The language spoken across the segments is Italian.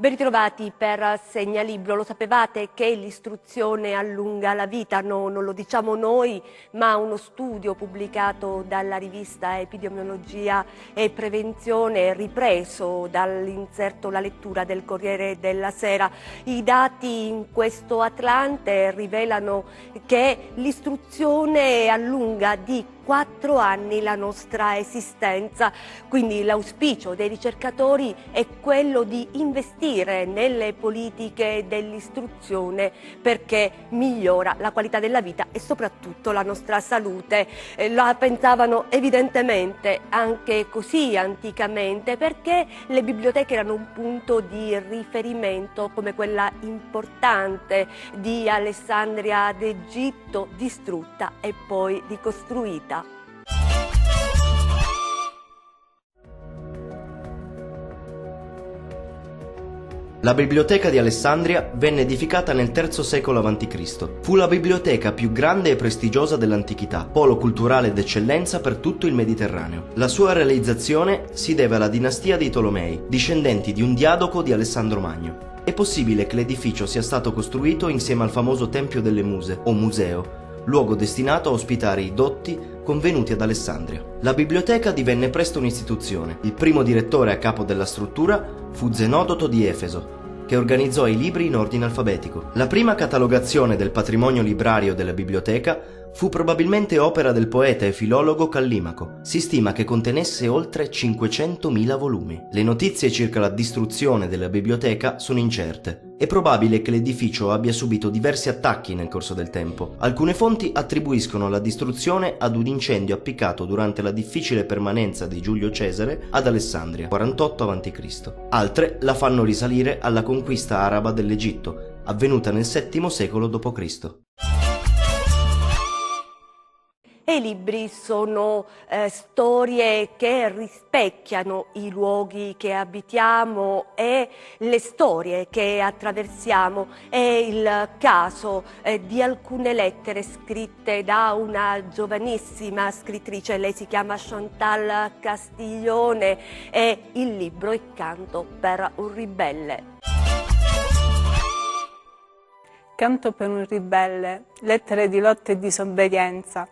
Ben ritrovati per Segnalibro. Lo sapevate che l'istruzione allunga la vita? No, non lo diciamo noi, ma uno studio pubblicato dalla rivista Epidemiologia e Prevenzione, ripreso dall'inserto La lettura del Corriere della Sera. I dati in questo Atlante rivelano che l'istruzione allunga di 4 anni la nostra esistenza, quindi l'auspicio dei ricercatori è quello di investire nelle politiche dell'istruzione perché migliora la qualità della vita e soprattutto la nostra salute. La pensavano evidentemente anche così anticamente, perché le biblioteche erano un punto di riferimento come quella importante di Alessandria d'Egitto, distrutta e poi ricostruita. La biblioteca di Alessandria venne edificata nel III secolo a.C. Fu la biblioteca più grande e prestigiosa dell'antichità, polo culturale d'eccellenza per tutto il Mediterraneo. La sua realizzazione si deve alla dinastia dei Tolomei, discendenti di un diadoco di Alessandro Magno. È possibile che l'edificio sia stato costruito insieme al famoso Tempio delle Muse, o museo, luogo destinato a ospitare i dotti convenuti ad Alessandria. La biblioteca divenne presto un'istituzione. Il primo direttore a capo della struttura fu Zenodoto di Efeso, che organizzò i libri in ordine alfabetico. La prima catalogazione del patrimonio librario della biblioteca fu probabilmente opera del poeta e filologo Callimaco. Si stima che contenesse oltre 500.000 volumi. Le notizie circa la distruzione della biblioteca sono incerte. È probabile che l'edificio abbia subito diversi attacchi nel corso del tempo. Alcune fonti attribuiscono la distruzione ad un incendio appiccato durante la difficile permanenza di Giulio Cesare ad Alessandria, 48 a.C. Altre la fanno risalire alla conquista araba dell'Egitto, avvenuta nel VII secolo d.C. E i libri sono storie che rispecchiano i luoghi che abitiamo e le storie che attraversiamo. È il caso di alcune lettere scritte da una giovanissima scrittrice, lei si chiama Chantal Castiglione, e il libro è Canto per un ribelle. Canto per un ribelle, lettere di lotta e disobbedienza.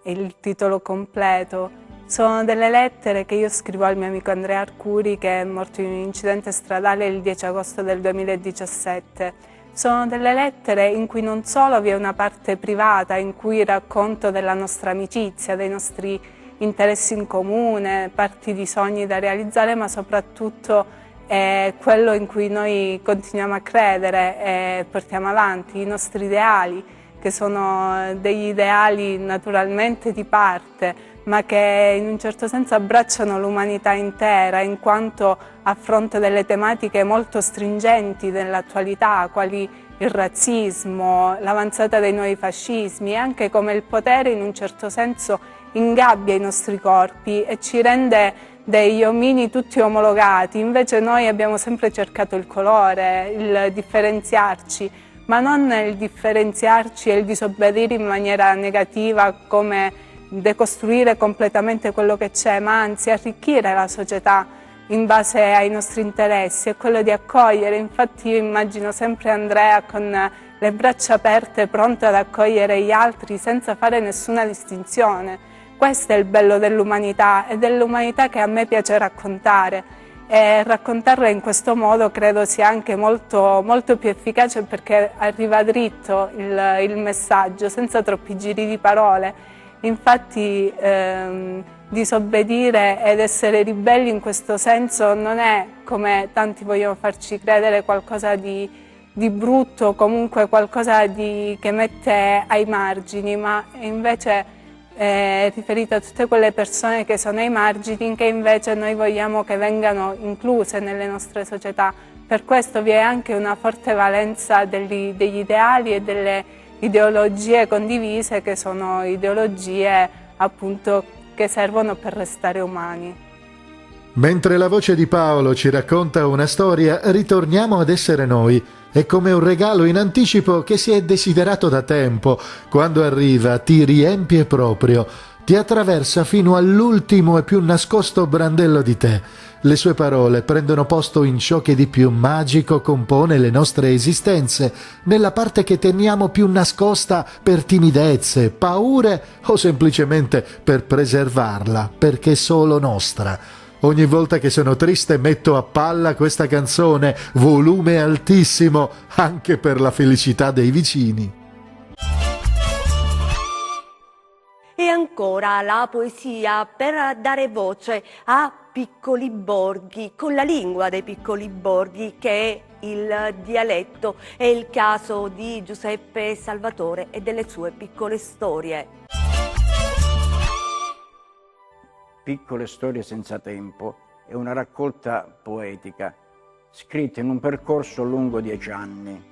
Il titolo completo. Sono delle lettere che io scrivo al mio amico Andrea Arcuri, che è morto in un incidente stradale il 10 agosto del 2017. Sono delle lettere in cui non solo vi è una parte privata in cui racconto della nostra amicizia, dei nostri interessi in comune, parti di sogni da realizzare, ma soprattutto è quello in cui noi continuiamo a credere e portiamo avanti, i nostri ideali, che sono degli ideali naturalmente di parte, ma che in un certo senso abbracciano l'umanità intera, in quanto affronta delle tematiche molto stringenti dell'attualità, quali il razzismo, l'avanzata dei nuovi fascismi, e anche come il potere in un certo senso ingabbia i nostri corpi e ci rende degli omini tutti omologati. Invece noi abbiamo sempre cercato il colore, il differenziarci, ma non il differenziarci e il disobbedire in maniera negativa, come decostruire completamente quello che c'è, ma anzi arricchire la società in base ai nostri interessi, è quello di accogliere. Infatti io immagino sempre Andrea con le braccia aperte, pronto ad accogliere gli altri senza fare nessuna distinzione. Questo è il bello dell'umanità e dell'umanità che a me piace raccontare. E raccontarla in questo modo credo sia anche molto più efficace, perché arriva dritto il messaggio, senza troppi giri di parole. Infatti disobbedire ed essere ribelli in questo senso non è, come tanti vogliono farci credere, qualcosa di brutto, comunque qualcosa che mette ai margini, ma invece è riferita a tutte quelle persone che sono ai margini, che invece noi vogliamo che vengano incluse nelle nostre società. Per questo vi è anche una forte valenza degli ideali e delle ideologie condivise, che sono ideologie appunto che servono per restare umani. Mentre la voce di Paolo ci racconta una storia, ritorniamo ad essere noi. È come un regalo in anticipo che si è desiderato da tempo. Quando arriva ti riempie proprio, ti attraversa fino all'ultimo e più nascosto brandello di te. Le sue parole prendono posto in ciò che di più magico compone le nostre esistenze, nella parte che teniamo più nascosta per timidezze, paure o semplicemente per preservarla, perché è solo nostra. Ogni volta che sono triste metto a palla questa canzone, volume altissimo, anche per la felicità dei vicini. E ancora la poesia per dare voce a piccoli borghi, con la lingua dei piccoli borghi che è il dialetto. È il caso di Giuseppe Salvatore e delle sue piccole storie. Piccole storie senza tempo è una raccolta poetica scritta in un percorso lungo 10 anni.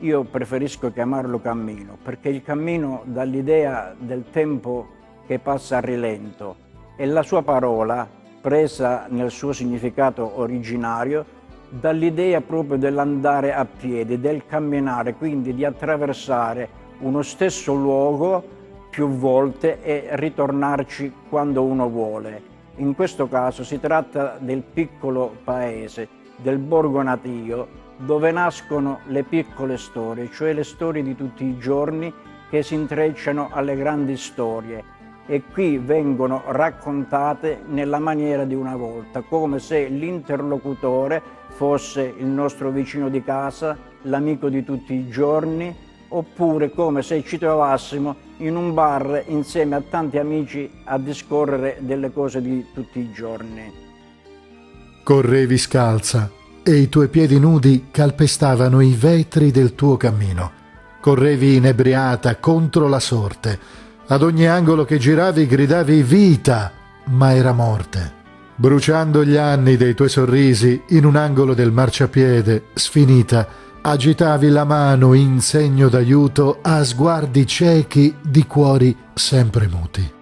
Io preferisco chiamarlo cammino, perché il cammino dà l'idea del tempo che passa a rilento e la sua parola, presa nel suo significato originario, dà l'idea proprio dell'andare a piedi, del camminare, quindi di attraversare uno stesso luogo più volte e ritornarci quando uno vuole. In questo caso si tratta del piccolo paese, del borgo natio, dove nascono le piccole storie, cioè le storie di tutti i giorni che si intrecciano alle grandi storie e qui vengono raccontate nella maniera di una volta, come se l'interlocutore fosse il nostro vicino di casa, l'amico di tutti i giorni, oppure come se ci trovassimo in un bar insieme a tanti amici a discorrere delle cose di tutti i giorni. Correvi scalza e i tuoi piedi nudi calpestavano i vetri del tuo cammino. Correvi inebriata contro la sorte. Ad ogni angolo che giravi gridavi vita, ma era morte. Bruciando gli anni dei tuoi sorrisi in un angolo del marciapiede, sfinita, agitavi la mano in segno d'aiuto a sguardi ciechi di cuori sempre muti.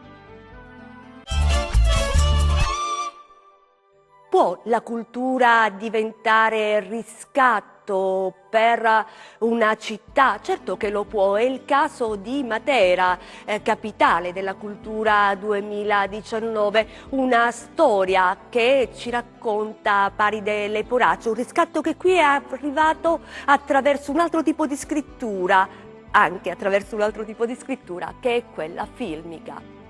Può la cultura diventare riscatto per una città? Certo che lo può, è il caso di Matera, capitale della cultura 2019, una storia che ci racconta Paride Leporaccio, un riscatto che qui è arrivato attraverso un altro tipo di scrittura, anche attraverso un altro tipo di scrittura, che è quella filmica.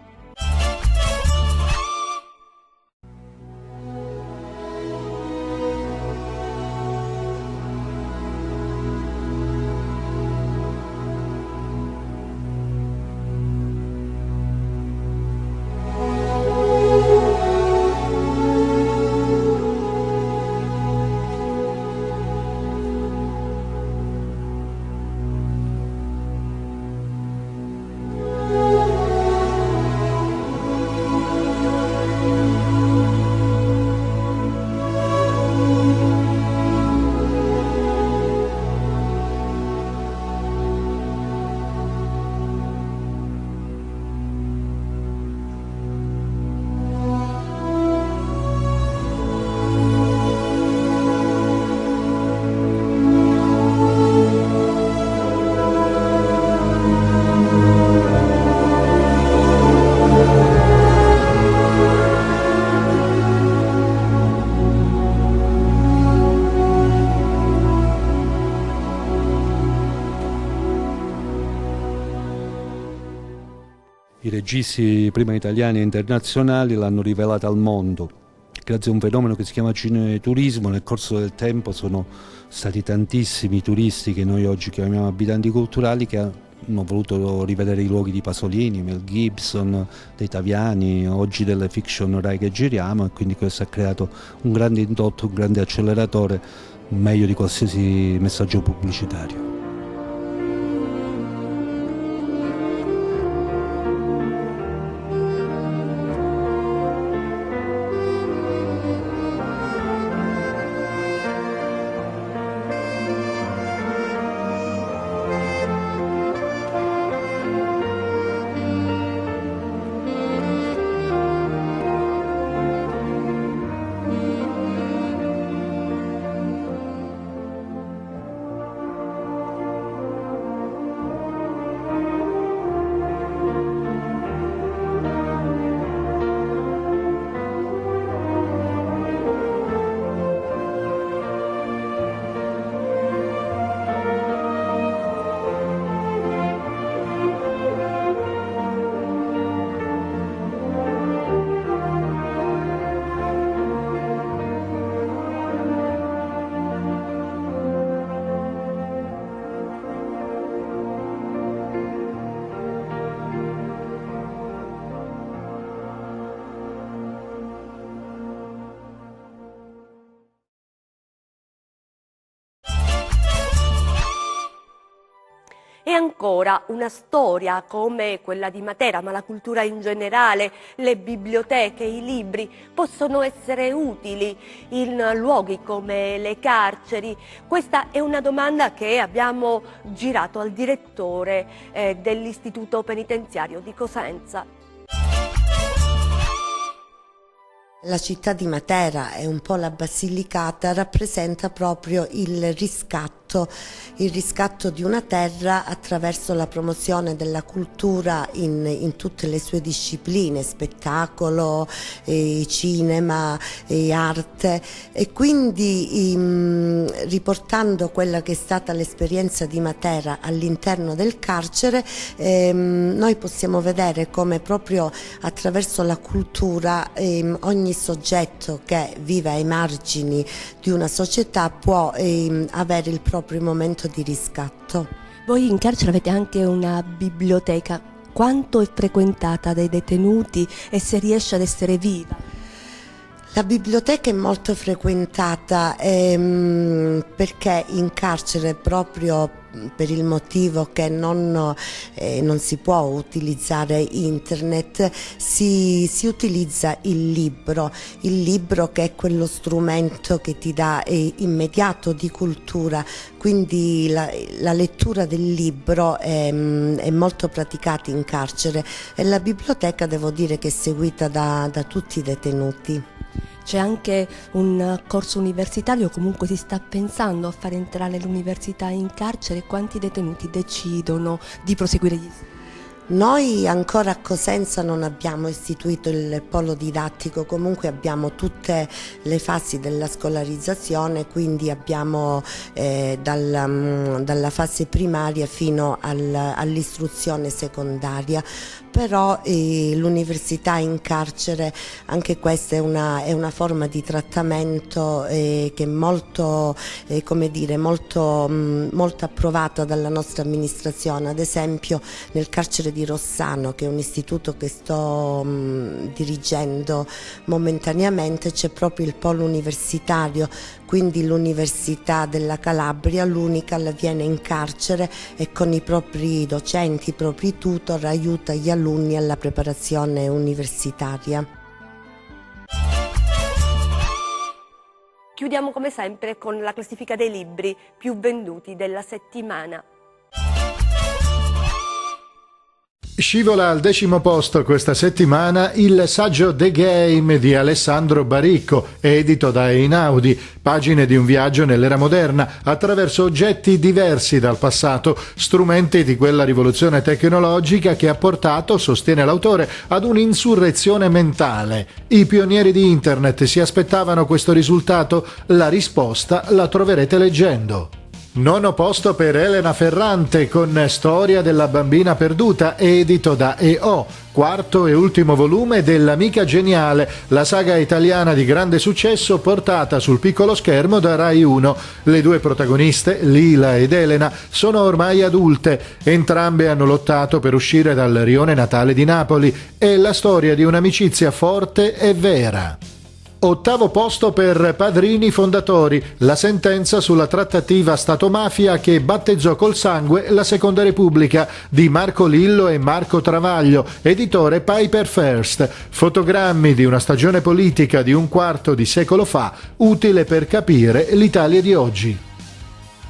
I registi, prima italiani e internazionali, l'hanno rivelata al mondo. Grazie a un fenomeno che si chiama cineturismo, nel corso del tempo sono stati tantissimi turisti che noi oggi chiamiamo abitanti culturali che hanno voluto rivedere i luoghi di Pasolini, Mel Gibson, dei Taviani, oggi delle fiction Rai che giriamo, e quindi questo ha creato un grande indotto, un grande acceleratore, meglio di qualsiasi messaggio pubblicitario. E ancora una storia come quella di Matera, ma la cultura in generale, le biblioteche, i libri possono essere utili in luoghi come le carceri? Questa è una domanda che abbiamo girato al direttore dell'Istituto Penitenziario di Cosenza. La città di Matera e un po' la Basilicata rappresenta proprio il riscatto di una terra attraverso la promozione della cultura in tutte le sue discipline, spettacolo, cinema, arte, e quindi riportando quella che è stata l'esperienza di Matera all'interno del carcere, noi possiamo vedere come proprio attraverso la cultura ogni soggetto che vive ai margini di una società può avere il proprio momento di riscatto. Voi in carcere avete anche una biblioteca. Quanto è frequentata dai detenuti e se riesce ad essere viva? La biblioteca è molto frequentata perché in carcere, proprio per il motivo che non si può utilizzare internet, si utilizza il libro che è quello strumento che ti dà immediato di cultura, quindi la lettura del libro è molto praticata in carcere, e la biblioteca devo dire che è seguita da tutti i detenuti. C'è anche un corso universitario, comunque si sta pensando a far entrare l'università in carcere. Quanti detenuti decidono di proseguire gli studi? Noi ancora a Cosenza non abbiamo istituito il polo didattico, comunque abbiamo tutte le fasi della scolarizzazione, quindi abbiamo dalla fase primaria fino all'istruzione secondaria. Però l'università in carcere, anche questa è una forma di trattamento che è molto approvata dalla nostra amministrazione. Ad esempio nel carcere di Rossano, che è un istituto che sto dirigendo momentaneamente, c'è proprio il polo universitario, quindi l'Università della Calabria, l'unica, viene in carcere e con i propri docenti, i propri tutor aiuta gli alunni alla preparazione universitaria. Chiudiamo come sempre con la classifica dei libri più venduti della settimana. Scivola al 10° posto questa settimana il saggio The Game di Alessandro Baricco, edito da Einaudi, pagine di un viaggio nell'era moderna attraverso oggetti diversi dal passato, strumenti di quella rivoluzione tecnologica che ha portato, sostiene l'autore, ad un'insurrezione mentale. I pionieri di internet si aspettavano questo risultato? La risposta la troverete leggendo. 9° posto per Elena Ferrante con Storia della bambina perduta, edito da EO, 4° e ultimo volume dell'Amica Geniale, la saga italiana di grande successo portata sul piccolo schermo da Rai 1. Le due protagoniste, Lila ed Elena, sono ormai adulte, entrambe hanno lottato per uscire dal rione natale di Napoli. È la storia di un'amicizia forte e vera. 8° posto per Padrini fondatori, la sentenza sulla trattativa Stato-mafia che battezzò col sangue la Seconda Repubblica, di Marco Lillo e Marco Travaglio, editore Piper First. Fotogrammi di una stagione politica di un quarto di secolo fa, utile per capire l'Italia di oggi.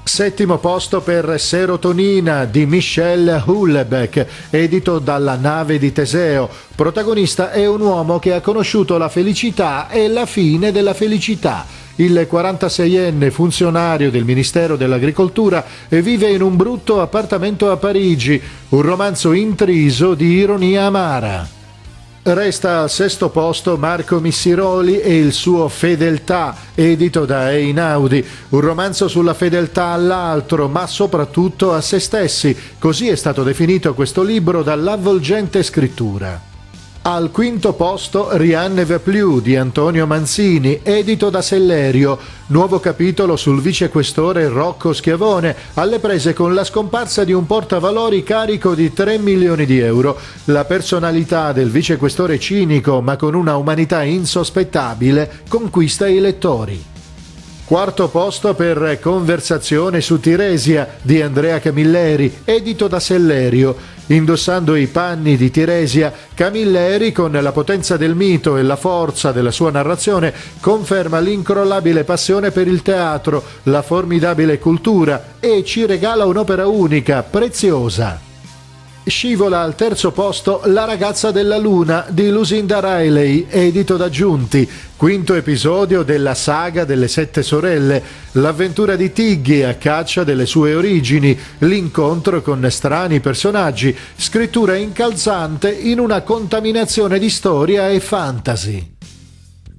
7° posto per Serotonina di Michel Houellebecq, edito dalla Nave di Teseo. Protagonista è un uomo che ha conosciuto la felicità e la fine della felicità. Il 46enne funzionario del Ministero dell'Agricoltura vive in un brutto appartamento a Parigi, un romanzo intriso di ironia amara. Resta al 6° posto Marco Missiroli e il suo Fedeltà, edito da Einaudi, un romanzo sulla fedeltà all'altro, ma soprattutto a se stessi. Così è stato definito questo libro dall'avvolgente scrittura. Al 5° posto Rien ne veut plus di Antonio Manzini, edito da Sellerio, nuovo capitolo sul vicequestore Rocco Schiavone, alle prese con la scomparsa di un portavalori carico di 3 milioni di euro. La personalità del vicequestore cinico, ma con una umanità insospettabile, conquista i lettori. Quarto posto per Conversazione su Tiresia di Andrea Camilleri, edito da Sellerio. Indossando i panni di Tiresia, Camilleri, con la potenza del mito e la forza della sua narrazione, conferma l'incrollabile passione per il teatro, la formidabile cultura e ci regala un'opera unica, preziosa. Scivola al terzo posto La ragazza della luna di Lucinda Riley, edito da Giunti, quinto episodio della saga delle Sette sorelle, l'avventura di Tiggy a caccia delle sue origini, l'incontro con strani personaggi, scrittura incalzante in una contaminazione di storia e fantasy.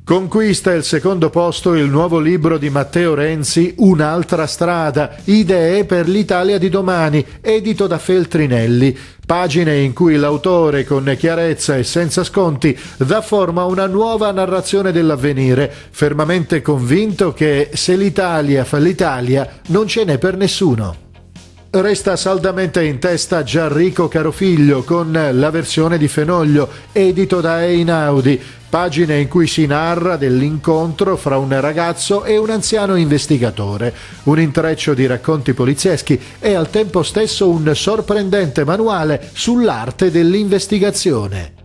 Conquista il secondo posto il nuovo libro di Matteo Renzi, Un'altra strada, idee per l'Italia di domani, edito da Feltrinelli. Pagine in cui l'autore, con chiarezza e senza sconti, dà forma a una nuova narrazione dell'avvenire, fermamente convinto che se l'Italia fa l'Italia non ce n'è per nessuno. Resta saldamente in testa Gianrico Carofiglio con la versione di Fenoglio, edito da Einaudi, pagine in cui si narra dell'incontro fra un ragazzo e un anziano investigatore, un intreccio di racconti polizieschi e al tempo stesso un sorprendente manuale sull'arte dell'investigazione.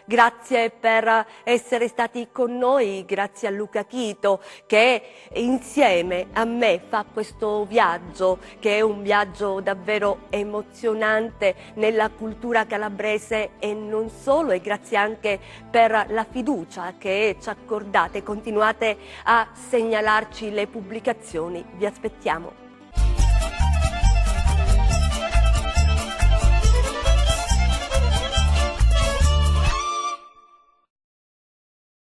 Grazie per essere stati con noi, grazie a Luca Chito che insieme a me fa questo viaggio, che è un viaggio davvero emozionante nella cultura calabrese e non solo, e grazie anche per la fiducia che ci accordate, continuate a segnalarci le pubblicazioni, vi aspettiamo.